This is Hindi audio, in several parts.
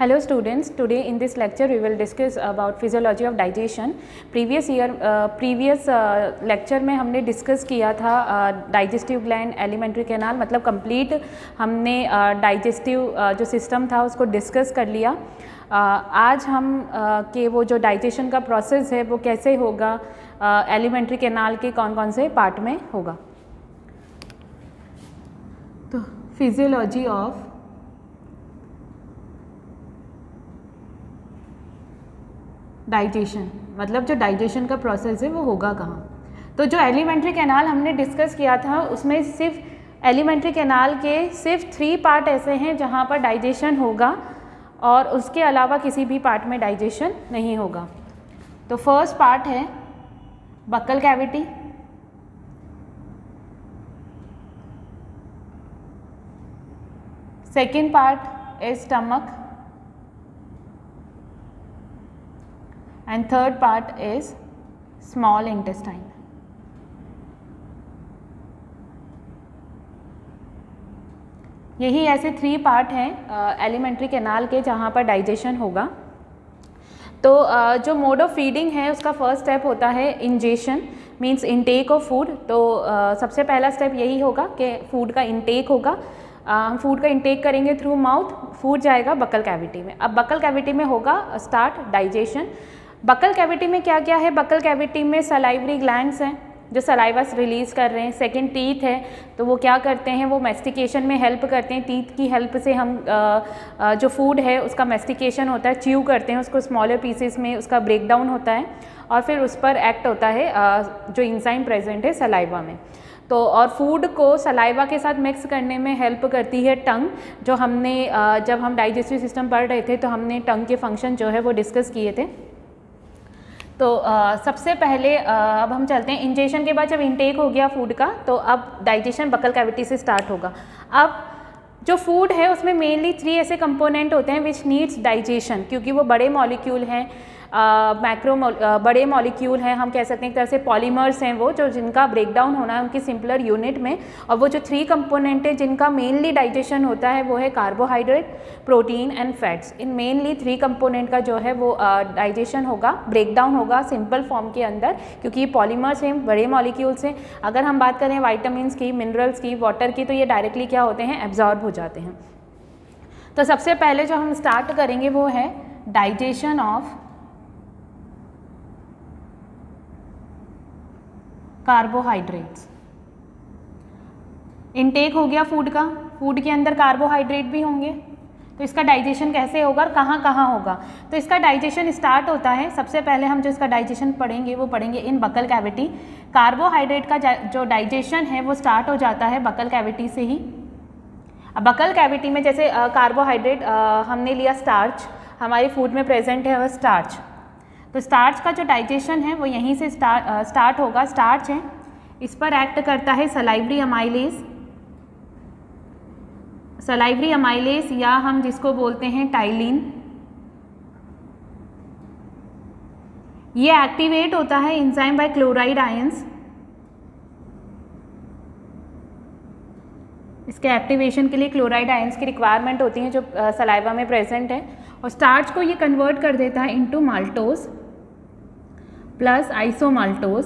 Hello students, today in this lecture we will discuss about physiology of digestion. previous lecture में हमने डिस्कस किया था डाइजेस्टिव ग्लैंड, एलिमेंट्री कैनाल, मतलब कंप्लीट हमने डाइजेस्टिव जो सिस्टम था उसको डिस्कस कर लिया। आज हम के वो जो डाइजेशन का प्रोसेस है वो कैसे होगा, एलिमेंट्री कैनाल के कौन कौन से पार्ट में होगा। तो फिजियोलॉजी ऑफ डाइजेशन, मतलब जो डाइजेशन का प्रोसेस है वो होगा कहाँ। तो जो एलिमेंट्री कैनाल हमने डिस्कस किया था उसमें सिर्फ एलिमेंट्री कैनाल के सिर्फ 3 पार्ट ऐसे हैं जहाँ पर डाइजेशन होगा और उसके अलावा किसी भी पार्ट में डाइजेशन नहीं होगा। तो फर्स्ट पार्ट है buccal cavity, second part is stomach and third part is small intestine. यही ऐसे 3 पार्ट हैं एलिमेंट्री कैनाल के जहाँ पर डाइजेशन होगा। तो जो मोड ऑफ फीडिंग है उसका फर्स्ट स्टेप होता है ingestion, means intake of food. तो सबसे पहला स्टेप यही होगा कि फूड का इनटेक होगा। हम फूड का इनटेक करेंगे थ्रू माउथ, फूड जाएगा बक्कल कैविटी में। अब बक्कल कैविटी में होगा स्टार्ट डाइजेशन। बक्कल कैविटी में क्या क्या है? बक्कल कैविटी में सलाइवरी ग्लैंड्स हैं जो सलाइवा रिलीज़ कर रहे हैं। सेकंड टीथ है, तो वो क्या करते हैं, वो मेस्टिकेशन में हेल्प करते हैं। टीथ की हेल्प से हम जो फूड है उसका मेस्टिकेशन होता है, च्यू करते हैं उसको स्मॉलर पीसेस में, उसका ब्रेकडाउन होता है और फिर उस पर एक्ट होता है जो इंजाइम प्रेजेंट है सलाइवा में। तो और फूड को सलाइवा के साथ मिक्स करने में हेल्प करती है टंग, जो हमने जब हम डाइजेस्टिव सिस्टम पढ़ रहे थे तो हमने टंग के फंक्शन जो है वो डिस्कस किए थे। तो सबसे पहले अब हम चलते हैं इंजेशन के बाद जब इनटेक हो गया फूड का, तो अब डाइजेशन बक्कल कैविटी से स्टार्ट होगा। अब जो फूड है उसमें मेनली 3 ऐसे कंपोनेंट होते हैं विच नीड्स डाइजेशन, क्योंकि वो बड़े मॉलिक्यूल हैं, बड़े मॉलिक्यूल हैं, हम कह सकते हैं एक तरह से पॉलीमर्स हैं वो, जो जिनका ब्रेकडाउन होना है उनकी सिंपलर यूनिट में। और वो जो 3 कंपोनेंट है जिनका मेनली डाइजेशन होता है वो है carbohydrate, protein and fats. In mainly 3 component का जो है वो डाइजेशन होगा, ब्रेकडाउन होगा सिंपल फॉर्म के अंदर, क्योंकि ये पॉलीमर्स हैं, बड़े मॉलिक्यूल्स हैं। अगर हम बात करें वाइटामिन्स की, मिनरल्स की, वाटर की, तो ये डायरेक्टली क्या होते हैं, एब्जॉर्ब हो जाते हैं। तो सबसे पहले जो हम स्टार्ट करेंगे वो है डाइजेशन ऑफ कार्बोहाइड्रेट्स। इनटेक हो गया फूड का, फूड के अंदर कार्बोहाइड्रेट भी होंगे, तो इसका डाइजेशन कैसे होगा और कहाँ कहाँ होगा? तो इसका डाइजेशन स्टार्ट होता है, सबसे पहले हम जो इसका डाइजेशन पढ़ेंगे वो पढ़ेंगे इन बक्कल कैविटी। कार्बोहाइड्रेट का जो डाइजेशन है वो स्टार्ट हो जाता है बक्कल कैविटी से ही। अब बक्कल कैविटी में जैसे कार्बोहाइड्रेट हमने लिया स्टार्च, हमारे फूड में प्रेजेंट है वह स्टार्च, तो स्टार्च का जो डाइजेशन है वो यहीं से स्टार्ट होगा। स्टार्च है, इस पर एक्ट करता है सलाइवरी अमाइलेज, सलाइवरी अमाइलेज या हम जिसको बोलते हैं टाइलिन। ये एक्टिवेट होता है एंजाइम बाय क्लोराइड आयंस। इसके एक्टिवेशन के लिए क्लोराइड आयंस की रिक्वायरमेंट होती है जो सलाइवा में प्रेजेंट है, और स्टार्च को ये कन्वर्ट कर देता है इनटू माल्टोज प्लस आइसोमाल्टोज।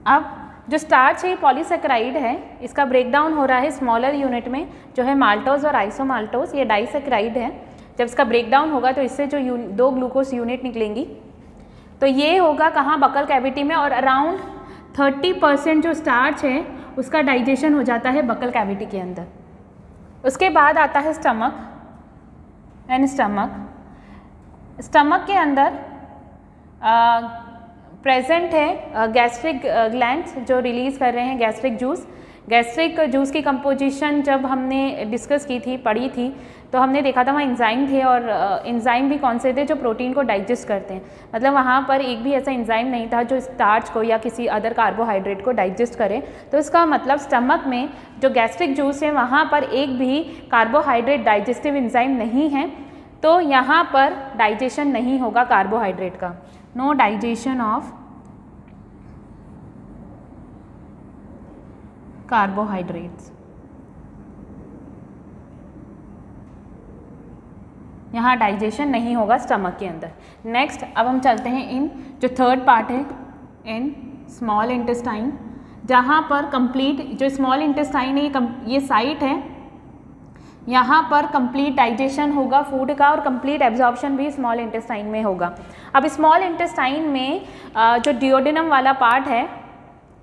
अब जो स्टार्च है पॉलीसेकेराइड है, इसका ब्रेकडाउन हो रहा है स्मॉलर यूनिट में जो है माल्टोज और आइसोमाल्टोज। ये डाइसेकेराइड है, जब इसका ब्रेकडाउन होगा तो इससे जो 2 ग्लूकोज यूनिट निकलेंगी, तो ये होगा कहाँ, बक्कल कैविटी में। और अराउंड 30% जो स्टार्च है उसका डाइजेशन हो जाता है बक्कल कैविटी के अंदर। उसके बाद आता है स्टमक एंड स्टमक के अंदर प्रेजेंट है गैस्ट्रिक ग्लैंड्स जो रिलीज़ कर रहे हैं गैस्ट्रिक जूस। गैस्ट्रिक जूस की कंपोजिशन जब हमने डिस्कस की थी, पढ़ी थी, तो हमने देखा था वहाँ एंजाइम थे, और एंजाइम भी कौन से थे, जो प्रोटीन को डाइजेस्ट करते हैं। मतलब वहाँ पर एक भी ऐसा एंजाइम नहीं था जो स्टार्च को या किसी अदर कार्बोहाइड्रेट को डाइजेस्ट करे। तो इसका मतलब स्टमक में जो गैस्ट्रिक जूस है वहाँ पर एक भी कार्बोहाइड्रेट डाइजेस्टिव एंजाइम नहीं है, तो यहाँ पर डाइजेशन नहीं होगा कार्बोहाइड्रेट का। No digestion of carbohydrates. यहाँ डाइजेशन नहीं होगा स्टमक के अंदर। नेक्स्ट अब हम चलते हैं इन जो थर्ड पार्ट है इन स्मॉल इंटेस्टाइन, जहाँ पर कंप्लीट जो स्मॉल इंटेस्टाइन है ये साइट है, यहाँ पर कंप्लीट डाइजेशन होगा फूड का और कंप्लीट एब्जॉर्प्शन भी स्मॉल इंटेस्टाइन में होगा। अब स्मॉल इंटेस्टाइन में जो डिओडिनम वाला पार्ट है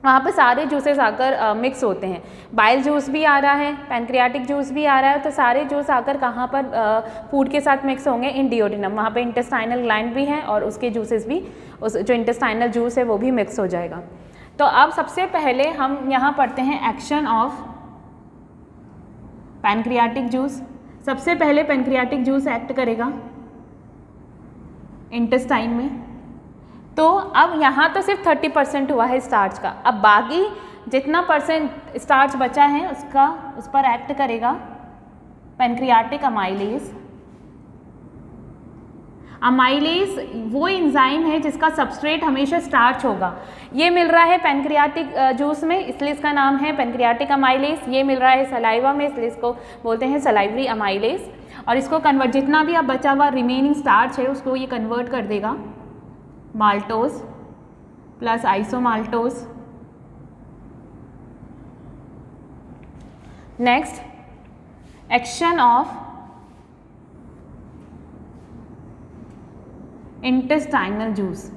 वहाँ पे सारे जूसेस आकर मिक्स होते हैं। बाइल जूस भी आ रहा है, पैनक्रियाटिक जूस भी आ रहा है, तो सारे जूस आकर कहाँ पर फूड के साथ मिक्स होंगे, इन डिओडिनम। वहाँ पे इंटेस्टाइनल ग्लैंड भी है और उसके जूसेस भी, उस जो इंटेस्टाइनल जूस है वो भी मिक्स हो जाएगा। तो अब सबसे पहले हम यहाँ पढ़ते हैं एक्शन ऑफ पैनक्रियाटिक जूस। सबसे पहले पैनक्रियाटिक जूस एक्ट करेगा इंटेस्टाइन में। तो अब यहाँ तो सिर्फ 30% हुआ है स्टार्च का, अब बाकी जितना परसेंट स्टार्च बचा है उस पर एक्ट करेगा पैनक्रियाटिक अमाइलेज। अमाइलेज वो एंजाइम है जिसका सबस्ट्रेट हमेशा स्टार्च होगा। ये मिल रहा है पैनक्रियाटिक जूस में, इसलिए इसका नाम है पैनक्रियाटिक अमाइलेज। ये मिल रहा है सलाइवा में, इसलिए इसको बोलते हैं सलाइवरी अमाइलेज। और इसको कन्वर्ट, जितना भी अब बचा हुआ रिमेनिंग स्टार्च है उसको ये कन्वर्ट कर देगा maltose plus isomaltose. Next action of intestinal juice.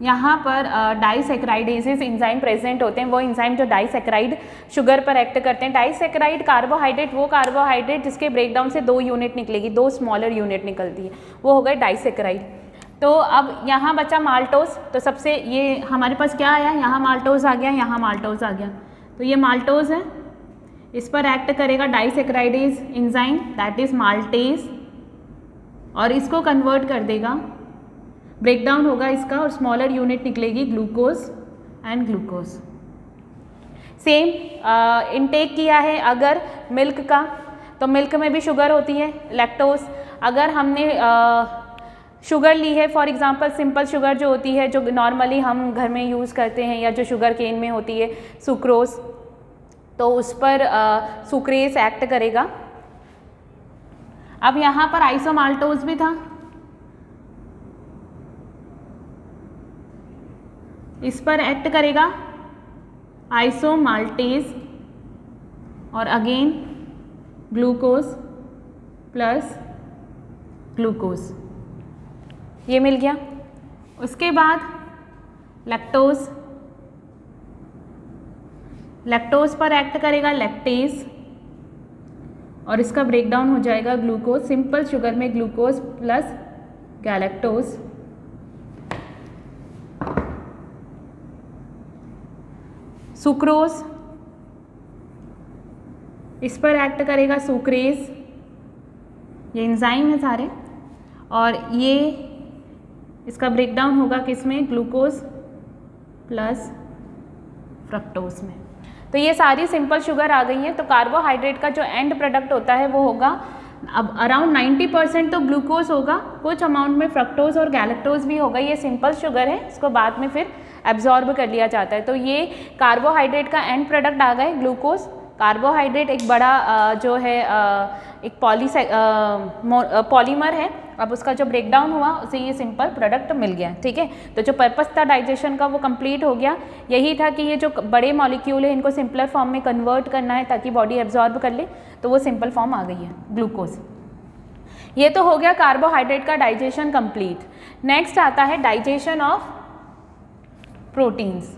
यहाँ पर डाइसैकेराइडेजेस एंजाइम प्रेजेंट होते हैं, वो एंजाइम जो डाइसैकेराइड शुगर पर एक्ट करते हैं। डाइसैकेराइड कार्बोहाइड्रेट, वो कार्बोहाइड्रेट जिसके ब्रेकडाउन से 2 यूनिट निकलेगी, 2 स्मॉलर यूनिट निकलती है, वो हो गए डाइसैकेराइड। तो अब यहाँ बचा माल्टोज। तो सबसे ये हमारे पास क्या आया, यहाँ माल्टोज आ गया, यहाँ माल्टोज आ गया। तो ये माल्टोज है, इस पर एक्ट करेगा डाइसैकेराइडेज एंजाइम दैट इज माल्टेज, और इसको कन्वर्ट कर देगा, ब्रेकडाउन होगा इसका और स्मॉलर यूनिट निकलेगी glucose and glucose. Same intake किया है अगर मिल्क का, तो मिल्क में भी शुगर होती है, लैक्टोज। अगर हमने शुगर ली है, फॉर एग्जांपल सिंपल शुगर जो होती है, जो नॉर्मली हम घर में यूज़ करते हैं, या जो शुगर केन में होती है सुक्रोज, तो उस पर सुक्रेज एक्ट करेगा। अब यहाँ पर आइसोमाल्टोज भी था, इस पर एक्ट करेगा आइसोमाल्टेज और अगेन ग्लूकोज प्लस ग्लूकोज, ये मिल गया। उसके बाद लैक्टोज, लैक्टोज पर एक्ट करेगा लैक्टेज और इसका ब्रेकडाउन हो जाएगा ग्लूकोज, सिंपल शुगर में ग्लूकोज प्लस गैलेक्टोज। सुक्रोज, इस पर एक्ट करेगा सुक्रेज, ये एंजाइम है सारे, और ये इसका ब्रेकडाउन होगा किसमें, ग्लूकोज प्लस फ्रक्टोज में। तो ये सारी सिंपल शुगर आ गई हैं। तो कार्बोहाइड्रेट का जो एंड प्रोडक्ट होता है वो होगा, अब अराउंड 90% तो ग्लूकोज होगा, कुछ अमाउंट में फ्रक्टोज और गैलेक्टोज भी होगा। ये सिंपल शुगर है, इसको बाद में फिर एब्जॉर्ब कर लिया जाता है। तो ये कार्बोहाइड्रेट का एंड प्रोडक्ट आ गए ग्लूकोज। कार्बोहाइड्रेट एक बड़ा जो है एक पॉलीमर है, अब उसका जो ब्रेकडाउन हुआ उसे ये सिंपल प्रोडक्ट मिल गया, ठीक है। तो जो पर्पस था डाइजेशन का वो कंप्लीट हो गया। यही था कि ये जो बड़े मॉलिक्यूल है इनको सिंपलर फॉर्म में कन्वर्ट करना है ताकि बॉडी एब्जॉर्ब कर ले, तो वो सिंपल फॉर्म आ गई है ग्लूकोज। ये तो हो गया कार्बोहाइड्रेट का डाइजेशन कंप्लीट। नेक्स्ट आता है डाइजेशन ऑफ प्रोटीन्स।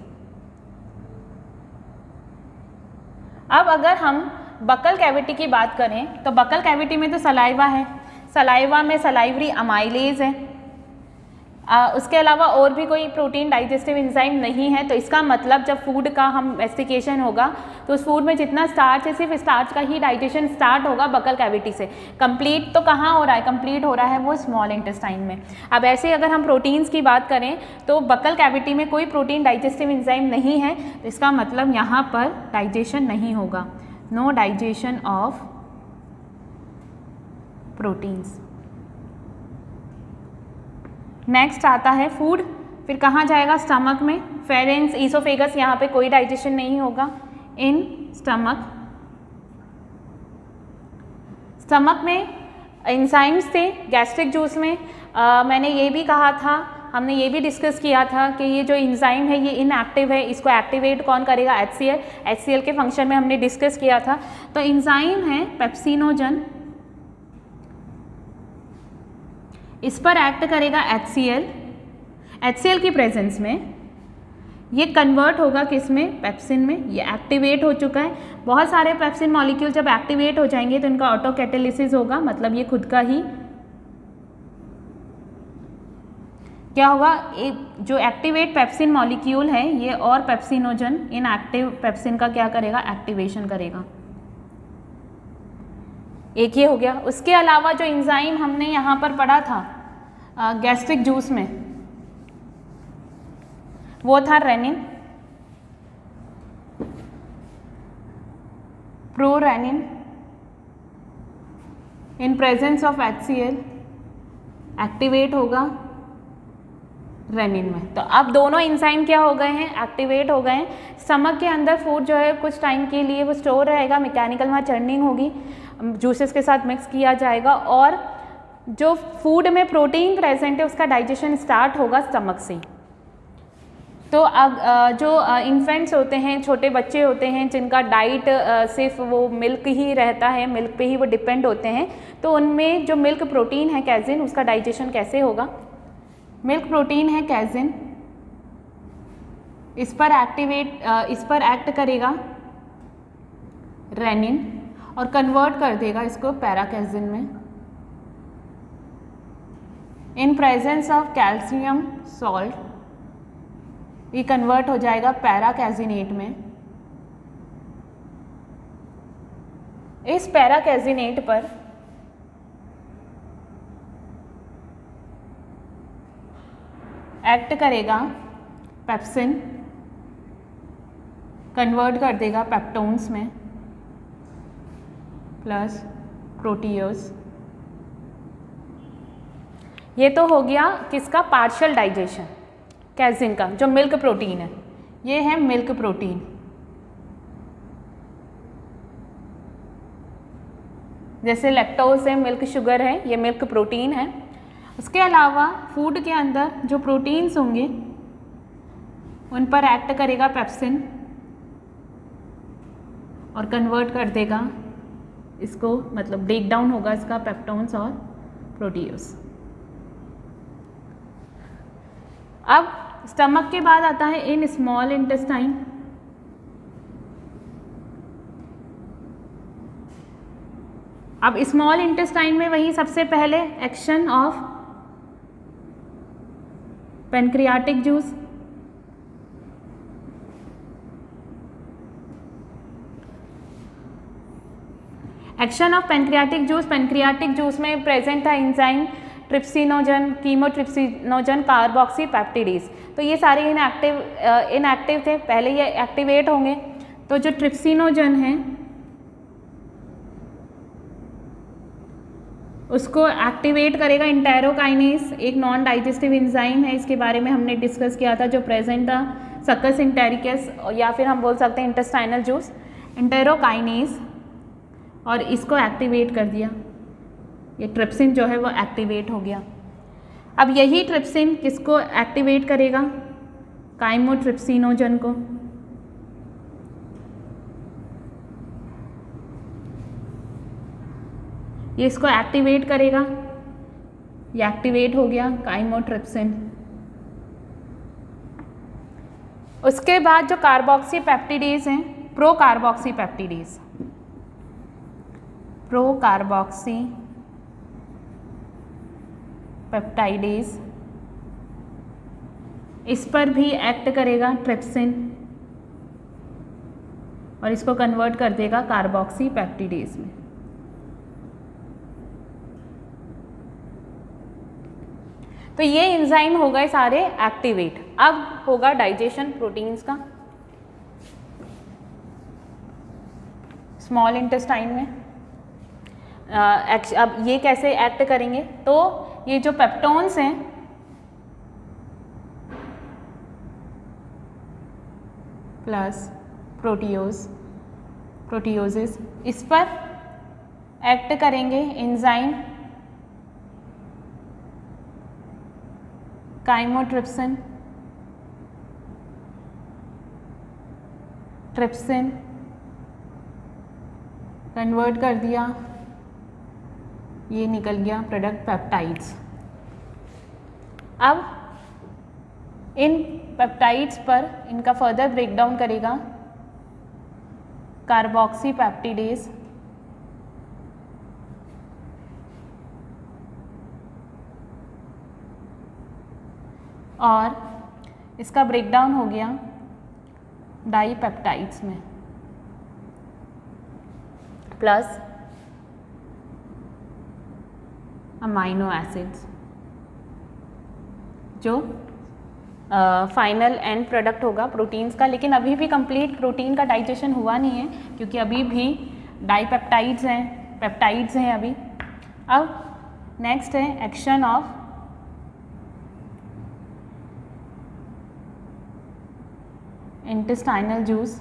अब अगर हम बकल कैविटी की बात करें तो बकल कैविटी में तो सलाइवा है, सलाइवा में सलाइवरी अमाइलेज है, उसके अलावा और भी कोई प्रोटीन डाइजेस्टिव एंजाइम नहीं है। तो इसका मतलब जब फूड का हम मैस्टिकेशन होगा तो उस फूड में जितना स्टार्च है सिर्फ स्टार्च का ही डाइजेशन स्टार्ट होगा बकल कैविटी से। कंप्लीट तो कहाँ हो रहा है, कंप्लीट हो रहा है वो स्मॉल इंटेस्टाइन में। अब ऐसे अगर हम प्रोटीन्स की बात करें तो बकल कैविटी में कोई प्रोटीन डाइजेस्टिव एंजाइम नहीं है, तो इसका मतलब यहाँ पर डाइजेशन नहीं होगा, no digestion of proteins. Next आता है फूड फिर कहाँ जाएगा, स्टमक में, फेरेंस, ईसोफेगस, यहाँ पे कोई डाइजेशन नहीं होगा इन स्टमक। स्टमक में एंजाइम्स थे, गैस्ट्रिक जूस में मैंने ये भी कहा था, हमने ये भी डिस्कस किया था कि ये जो एंजाइम है ये इनएक्टिव है, इसको एक्टिवेट कौन करेगा, HCl। HCl के फंक्शन में हमने डिस्कस किया था। तो एंजाइम है पेप्सिनोजन, इस पर एक्ट करेगा HCl। HCl की प्रेजेंस में ये कन्वर्ट होगा किस में, पेप्सिन में। ये एक्टिवेट हो चुका है। बहुत सारे पेप्सिन मॉलिक्यूल जब एक्टिवेट हो जाएंगे तो इनका ऑटो कैटालिसिस होगा, मतलब ये खुद का ही क्या होगा, जो एक्टिवेट पेप्सिन मॉलिक्यूल है ये और पेप्सिनोजन इनएक्टिव पेप्सिन का क्या करेगा, एक्टिवेशन करेगा। एक ये हो गया। उसके अलावा जो एंजाइम हमने यहाँ पर पढ़ा था गैस्ट्रिक जूस में, वो था rennin, prorennin, in presence of HCl activate होगा रेनिन में। तो अब दोनों एंजाइम क्या हो गए हैं, एक्टिवेट हो गए हैं। स्टमक के अंदर फूड जो है कुछ टाइम के लिए वो स्टोर रहेगा, मैकेनिकल वहाँ चर्निंग होगी, जूसेस के साथ मिक्स किया जाएगा, और जो फूड में प्रोटीन प्रेजेंट है उसका डाइजेशन स्टार्ट होगा स्टमक से। तो अब जो इन्फेंट्स होते हैं, छोटे बच्चे होते हैं जिनका डाइट सिर्फ वो मिल्क ही रहता है, मिल्क पे ही वो डिपेंड होते हैं, तो उनमें जो मिल्क प्रोटीन है कैजिन, उसका डाइजेशन कैसे होगा। मिल्क प्रोटीन है कैजिन, इस पर एक्ट करेगा रेनिन और कन्वर्ट कर देगा इसको पैराकैजिन में। इन प्रेजेंस ऑफ कैल्शियम सॉल्ट ये कन्वर्ट हो जाएगा पैराकैजिनेट में। इस पैराकैजिनेट पर एक्ट करेगा पेप्सिन, कन्वर्ट कर देगा पेप्टोन्स में प्लस प्रोटीओस। ये तो हो गया किसका, पार्शियल डाइजेशन कैजिन का, जो मिल्क प्रोटीन है। ये है मिल्क प्रोटीन। जैसे लैक्टोज है, मिल्क शुगर है, ये मिल्क प्रोटीन है। उसके अलावा फूड के अंदर जो प्रोटीन्स होंगे उन पर एक्ट करेगा पेप्सिन और कन्वर्ट कर देगा इसको, मतलब ब्रेक डाउन होगा इसका पेप्टोन्स और प्रोटीओस। अब स्टमक के बाद आता है इन स्मॉल इंटेस्टाइन। अब स्मॉल इंटेस्टाइन में वही सबसे पहले action of pancreatic juice, action of pancreatic juice. Pancreatic juice में प्रेजेंट था enzyme trypsinogen, chymotrypsinogen, carboxy peptidase. तो ये सारे इनएक्टिव थे, पहले ये एक्टिवेट होंगे। तो जो ट्रिप्सिनोजन है उसको एक्टिवेट करेगा इंटेरोकाइनेस, एक नॉन डाइजेस्टिव एंजाइम है, इसके बारे में हमने डिस्कस किया था, जो प्रेजेंट था सक्कस इंटेरिकस, या फिर हम बोल सकते हैं इंटेस्टाइनल जूस, इंटेरोकाइनेस, और इसको एक्टिवेट कर दिया। ये ट्रिप्सिन जो है वो एक्टिवेट हो गया। अब यही ट्रिप्सिन किसको एक्टिवेट करेगा, काइमोट्रिप्सिनोजन को। ये इसको एक्टिवेट करेगा, ये एक्टिवेट हो गया काइमोट्रिप्सिन। उसके बाद जो कार्बोक्सी पेप्टिडेज हैं, pro carboxy peptidase, pro carboxy peptidase, इस पर भी एक्ट करेगा ट्रिप्सिन और इसको कन्वर्ट कर देगा कार्बोक्सी पेप्टिडेज में। तो ये एंजाइम हो गए सारे एक्टिवेट। अब होगा डाइजेशन प्रोटीन्स का स्मॉल इंटेस्टाइन में। अब ये कैसे एक्ट करेंगे, तो ये जो पेप्टोन्स हैं प्लस प्रोटियोसिस, इस पर एक्ट करेंगे एंजाइम काइमोट्रिप्सिन, ट्रिप्सिन कन्वर्ट कर दिया, ये निकल गया प्रोडक्ट पेप्टाइड्स। अब इन पेप्टाइड्स पर इनका फर्दर ब्रेकडाउन करेगा कार्बोक्सी पेप्टिडेज, और इसका ब्रेकडाउन हो गया डाईपेप्टाइड्स में, प्लस अमाइनो एसिड्स, जो फाइनल एंड प्रोडक्ट होगा प्रोटीन्स का। लेकिन अभी भी कंप्लीट प्रोटीन का डाइजेशन हुआ नहीं है, क्योंकि अभी भी डाईपेप्टाइड्स हैं, पेप्टाइड्स हैं अभी। अब नेक्स्ट है एक्शन ऑफ इंटेस्टाइनल जूस।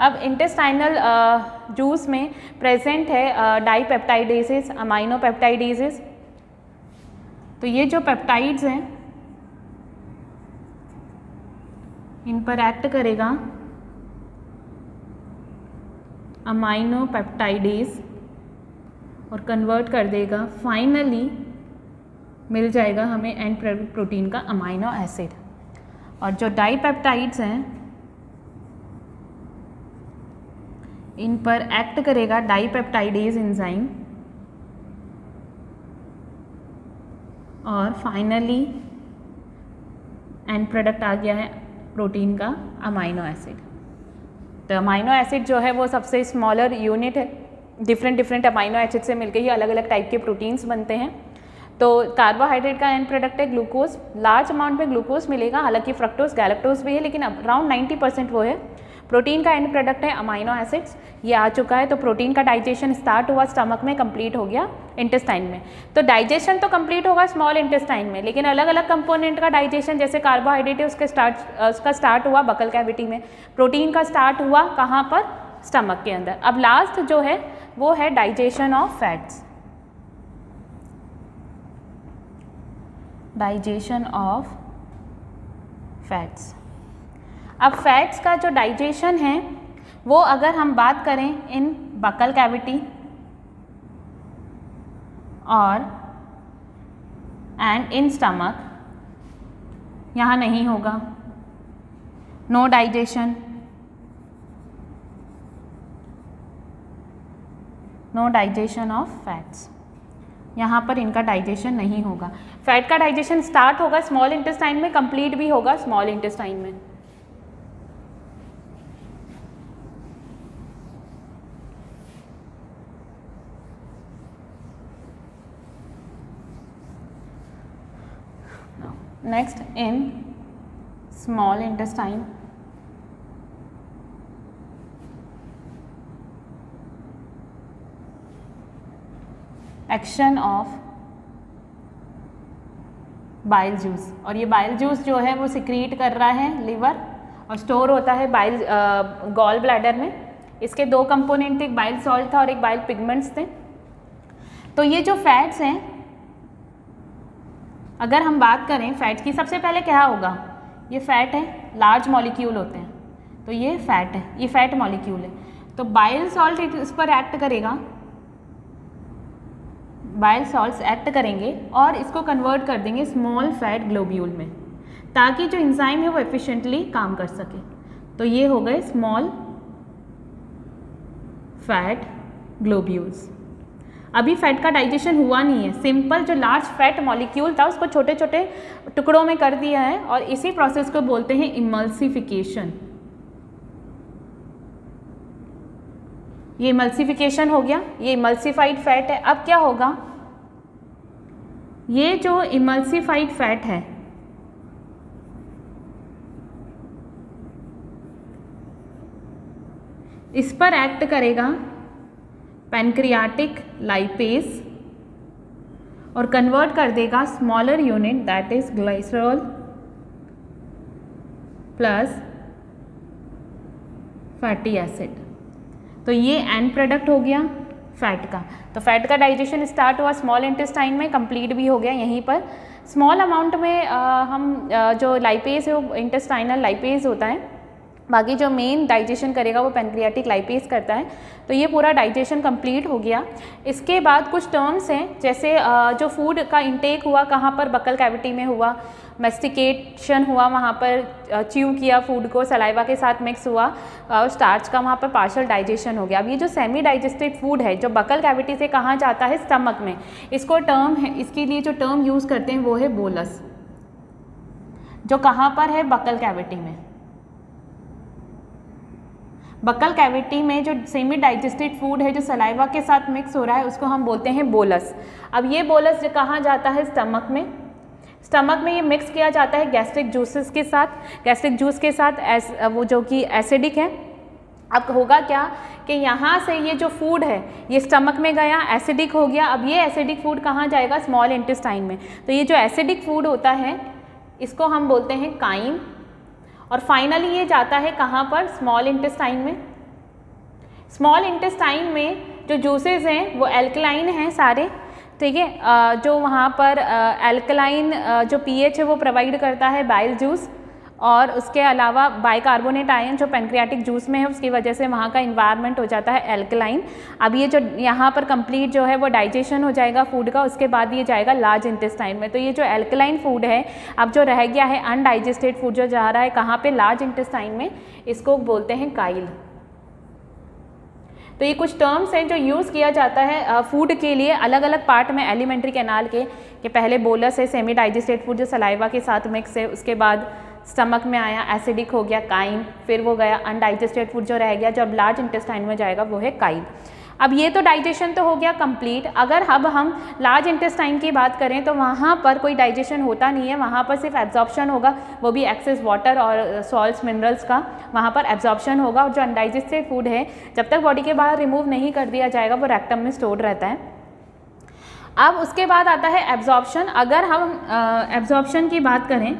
अब इंटेस्टाइनल जूस में प्रेजेंट है डाईपेप्टाइडेजेस, अमाइनो पेप्टाइडेजेस। तो ये जो पेप्टाइड्स हैं इन पर एक्ट करेगा अमाइनो पेप्टाइडेज और कन्वर्ट कर देगा, फाइनली मिल जाएगा हमें एंड प्रोटीन का अमाइनो एसिड। और जो डाईपेप्टाइड्स हैं इन पर एक्ट करेगा डाईपेप्टाइडेज एंजाइम और फाइनली एंड प्रोडक्ट आ गया है प्रोटीन का अमाइनो एसिड। तो अमाइनो एसिड जो है वो सबसे स्मॉलर यूनिट है, डिफरेंट अमाइनो एसिड से मिलकर ही अलग अलग टाइप के प्रोटीन्स बनते हैं। तो कार्बोहाइड्रेट का एंड प्रोडक्ट है ग्लूकोज, लार्ज अमाउंट में ग्लूकोज मिलेगा, हालांकि फ्रक्टोज गैलेक्टोज भी है, लेकिन अराउंड 90% वो है। प्रोटीन का एंड प्रोडक्ट है अमाइनो एसिड्स, ये आ चुका है। तो प्रोटीन का डाइजेशन स्टार्ट हुआ स्टमक में, कंप्लीट हो गया इंटेस्टाइन में। तो डाइजेशन तो कंप्लीट होगा स्मॉल इंटेस्टाइन में, लेकिन अलग अलग कंपोनेंट का डाइजेशन, जैसे कार्बोहाइड्रेट है उसका स्टार्ट हुआ बकल कैविटी में, प्रोटीन का स्टार्ट हुआ कहाँ पर, स्टमक के अंदर। अब लास्ट जो है वो है digestion of fats, digestion of fats. अब फैट्स का जो डाइजेशन है वो अगर हम बात करें इन बकल कैविटी और एंड इन स्टमक, यहाँ नहीं होगा, no digestion, no digestion of fats, यहाँ पर इनका डाइजेशन नहीं होगा। फैट का डाइजेशन स्टार्ट होगा स्मॉल इंटेस्टाइन में, कंप्लीट भी होगा स्मॉल इंटेस्टाइन में। Next, in small intestine, action of bile juice. और ये बाइल जूस जो है वो सिक्रीट कर रहा है लिवर और स्टोर होता है बाइल गॉल ब्लैडर में। इसके दो कंपोनेंट थे, एक बाइल सॉल्ट था और एक बाइल पिगमेंट्स थे। तो ये जो फैट्स हैं, अगर हम बात करें फैट्स की, सबसे पहले क्या होगा, ये फैट है, लार्ज मॉलिक्यूल होते हैं, तो ये फैट है, ये फैट मॉलिक्यूल है। तो बाइल सॉल्ट इस पर एक्ट करेगा, बाइल सॉल्ट्स एक्ट करेंगे और इसको कन्वर्ट कर देंगे स्मॉल फैट ग्लोब्यूल में, ताकि जो एंजाइम है वो एफिशिएंटली काम कर सके। तो ये हो गए स्मॉल फैट ग्लोब्यूल्स। अभी फैट का डाइजेशन हुआ नहीं है, सिंपल जो लार्ज फैट मॉलिक्यूल था उसको छोटे छोटे टुकड़ों में कर दिया है, और इसी प्रोसेस को बोलते हैं इमल्सिफिकेशन। ये इमल्सिफिकेशन हो गया, ये इमल्सिफाइड फैट है। अब क्या होगा, ये जो इमल्सिफाइड फैट है इस पर एक्ट करेगा पैनक्रियाटिक लाइपेज और कन्वर्ट कर देगा smaller unit that is glycerol plus fatty acid. तो ये एंड प्रोडक्ट हो गया फैट का। तो फैट का डाइजेशन स्टार्ट हुआ स्मॉल इंटेस्टाइन में, कंप्लीट भी हो गया यहीं पर। स्मॉल अमाउंट में जो लाइपेज है वो इंटेस्टाइनल लाइपेज होता है, बाकी जो मेन डाइजेशन करेगा वो पैनक्रियाटिक लाइपेज करता है। तो ये पूरा डाइजेशन कंप्लीट हो गया। इसके बाद कुछ टर्म्स हैं, जैसे जो फूड का इंटेक हुआ कहाँ पर, बकल कैविटी में हुआ, मेस्टिकेशन हुआ वहाँ पर, च्यू किया फूड को, सलाइवा के साथ मिक्स हुआ और स्टार्च का वहाँ पर पार्शियल डाइजेशन हो गया। अब ये जो सेमी डाइजेस्टेड फूड है जो बकल कैविटी से कहाँ जाता है, स्टमक में, इसको टर्म है, इसके लिए जो टर्म यूज़ करते हैं वो है बोलस, जो कहाँ पर है, बकल कैविटी में। बकल कैविटी में जो सेमी डाइजेस्टेड फूड है जो सलाइवा के साथ मिक्स हो रहा है उसको हम बोलते हैं बोलस। अब ये बोलस जो कहाँ जाता है, स्टमक में। स्टमक में ये मिक्स किया जाता है गैस्ट्रिक जूसेस के साथ, गैस्ट्रिक जूस के साथ वो जो कि एसिडिक है। अब होगा क्या कि यहाँ से ये जो फूड है ये स्टमक में गया, एसिडिक हो गया। अब ये एसिडिक फूड कहाँ जाएगा, स्मॉल इंटेस्टाइन में। तो ये जो एसिडिक फूड होता है इसको हम बोलते हैं काइम। और फाइनली ये जाता है कहाँ पर, स्मॉल इंटेस्टाइन में। स्मॉल इंटेस्टाइन में जो जूसेस हैं वो एल्कलाइन हैं सारे, ठीक है। जो वहाँ पर एल्कलाइन जो पीएच है वो प्रोवाइड करता है बाइल जूस, और उसके अलावा बाइकार्बोनेट आयन जो पैनक्रियाटिक जूस में है उसकी वजह से वहाँ का इन्वायरमेंट हो जाता है एल्कलाइन। अब ये जो यहाँ पर कंप्लीट जो है वो डाइजेशन हो जाएगा फूड का, उसके बाद ये जाएगा लार्ज इंटेस्टाइन में। तो ये जो एल्कलाइन फूड है अब जो रह गया है अनडाइजेस्टेड फूड जो जा रहा है कहाँ पे, लार्ज इंटेस्टाइन में, इसको बोलते हैं काइल। तो ये कुछ टर्म्स हैं जो यूज़ किया जाता है फूड के लिए अलग अलग पार्ट में एलिमेंट्री कैनाल के, कि पहले बोलस है सेमी डाइजेस्टेड फूड जो सलाइवा के साथ मिक्स है, उसके बाद स्टमक में आया एसिडिक हो गया काइम, फिर वो गया अनडाइजेस्टेड फूड जो रह गया जो अब लार्ज इंटेस्टाइन में जाएगा वो है काइल। अब ये तो डाइजेशन तो हो गया कंप्लीट। अगर अब हम लार्ज इंटेस्टाइन की बात करें तो वहाँ पर कोई डाइजेशन होता नहीं है, वहाँ पर सिर्फ एब्जॉर्प्शन होगा, वो भी एक्सेस वाटर और सॉल्ट्स मिनरल्स का वहाँ पर एब्जॉर्प्शन होगा। और जो अनडाइजेस्टेड फूड है जब तक बॉडी के बाहर रिमूव नहीं कर दिया जाएगा वो रेक्टम में स्टोर्ड रहता है। अब उसके बाद आता है एब्जॉर्प्शन। अगर हम एब्जॉर्प्शन की बात करें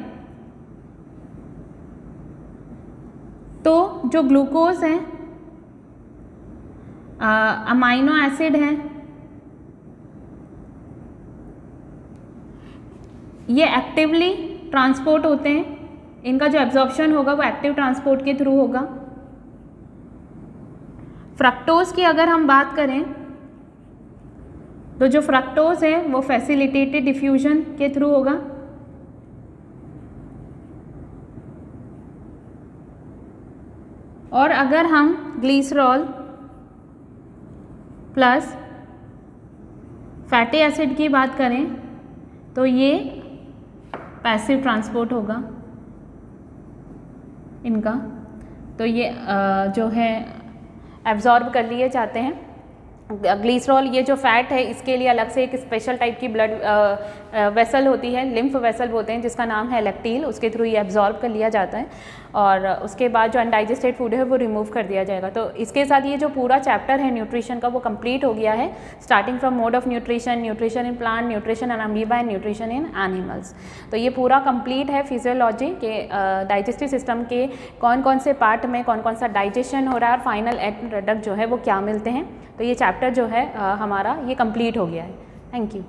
तो जो ग्लूकोज है, अमाइनो एसिड हैं, ये एक्टिवली ट्रांसपोर्ट होते हैं। इनका जो एब्जॉर्प्शन होगा वो एक्टिव ट्रांसपोर्ट के थ्रू होगा। फ्रक्टोज की अगर हम बात करें तो जो फ्रक्टोज है वो फैसिलिटेटेड डिफ्यूजन के थ्रू होगा। और अगर हम ग्लिसरॉल प्लस फैटी एसिड की बात करें तो ये पैसिव ट्रांसपोर्ट होगा इनका। तो ये जो है एब्जॉर्ब कर लिए जाते हैं। ग्लिसरॉल ये जो फैट है इसके लिए अलग से एक स्पेशल टाइप की ब्लड वेसल होती है, लिम्फ वेसल बोलते हैं, जिसका नाम है लैक्टील, उसके थ्रू ये एब्जॉर्ब कर लिया जाता है और उसके बाद जो अनडाइजेस्टेड फूड है वो रिमूव कर दिया जाएगा। तो इसके साथ ये जो पूरा चैप्टर है न्यूट्रिशन का वो कंप्लीट हो गया है, starting from mode of nutrition, nutrition in plant, nutrition in amoeba and nutrition in animals. तो ये पूरा कंप्लीट है फिजियोलॉजी के डाइजेस्टिव सिस्टम के कौन कौन से पार्ट में कौन कौन सा डाइजेशन हो रहा है और फाइनल एंड प्रोडक्ट जो है वो क्या मिलते हैं। तो ये चैप्टर जो है हमारा ये कंप्लीट हो गया है। Thank you.